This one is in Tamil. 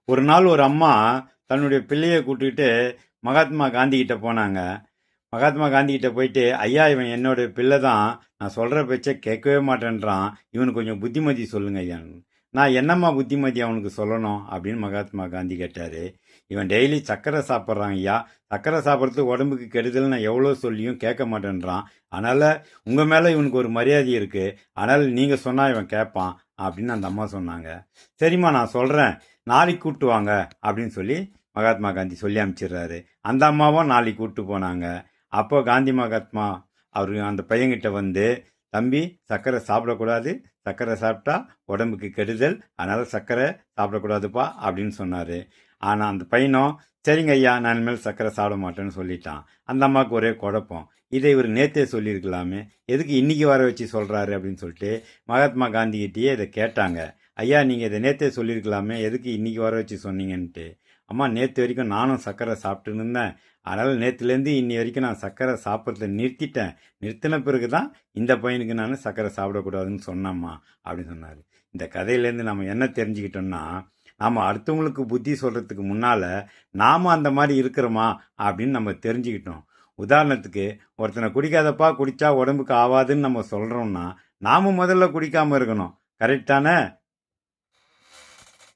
ஒரு நாள் ஒரு அம்மா தன்னுடைய பிள்ளையை கூட்டிகிட்டு மகாத்மா காந்தி கிட்ட போனாங்க. மகாத்மா காந்தி கிட்ட போயிட்டு, ஐயா இவன் என்னோட பிள்ளை தான், நான் சொல்கிற பேச்சை கேட்கவே மாட்டேன்றான், இவனுக்கு கொஞ்சம் புத்திமதி சொல்லுங்க ஐயா. நான் என்னம்மா புத்திமதி அவனுக்கு சொல்லணும் அப்படின்னு மகாத்மா காந்தி கேட்டார். இவன் டெய்லி சர்க்கரை சாப்பிட்றான் ஐயா, சர்க்கரை சாப்பிட்றது உடம்புக்கு கெடுதல், நான் எவ்வளோ சொல்லியும் கேட்க மாட்டேன்றான். அதனால் உங்கள் மேலே இவனுக்கு ஒரு மரியாதை இருக்குது, அதனால் நீங்கள் சொன்னால் இவன் கேட்பான் அப்படின்னு அந்த அம்மா சொன்னாங்க. சரிம்மா நான் சொல்கிறேன், நாளைக்கு கூப்பிட்டு வாங்க அப்படின்னு சொல்லி மகாத்மா காந்தி சொல்லி அனுப்பிச்சிடுறாரு. அந்த அம்மாவும் நாளைக்கு கூப்பிட்டு போனாங்க. அப்போ காந்தி மகாத்மா அவர் அந்த பையன்கிட்ட வந்து, தம்பி சர்க்கரை சாப்பிடக்கூடாது, சர்க்கரை சாப்பிட்டா உடம்புக்கு கெடுதல், அதனால் சர்க்கரை சாப்பிடக்கூடாதுப்பா அப்படின்னு சொன்னார். ஆனால் அந்த பையனும் சரிங்க ஐயா நான் இனிமேல் சர்க்கரை சாப்பிட மாட்டேன்னு சொல்லிட்டான். அந்த அம்மாவுக்கு ஒரே குழப்பம், இதை இவர் நேற்றே சொல்லியிருக்கலாமே, எதுக்கு இன்னைக்கு வர வச்சு சொல்கிறாரு அப்படின்னு சொல்லிட்டு மகாத்மா காந்திகிட்டேயே இதை கேட்டாங்க. ஐயா நீங்கள் இதை நேற்றே சொல்லியிருக்கலாமே, எதுக்கு இன்னைக்கு வர வச்சு சொன்னீங்கன்ட்டு. அம்மா நேற்று வரைக்கும் நானும் சர்க்கரை சாப்பிட்டுன்னு இருந்தேன், அதனால் நேற்றுலேருந்து இன்னி வரைக்கும் நான் சர்க்கரை சாப்பிட்றத நிறுத்திட்டேன், நிறுத்தின பிறகு தான் இந்த பையனுக்கு நான் சர்க்கரை சாப்பிடக்கூடாதுன்னு சொன்னம்மா அப்படின்னு சொன்னார். இந்த கதையிலேருந்து நம்ம என்ன தெரிஞ்சுக்கிட்டோம்னா, நாம் அடுத்தவங்களுக்கு புத்தி சொல்கிறதுக்கு முன்னால் நாம் அந்த மாதிரி இருக்கிறோமா அப்படின்னு நம்ம தெரிஞ்சுக்கிட்டோம். உதாரணத்துக்கு ஒருத்தனை குடிக்காதப்பா, குடித்தா உடம்புக்கு ஆகாதுன்னு நம்ம சொல்கிறோம்னா நாம் முதல்ல குடிக்காமல் இருக்கணும். கரெக்டானே?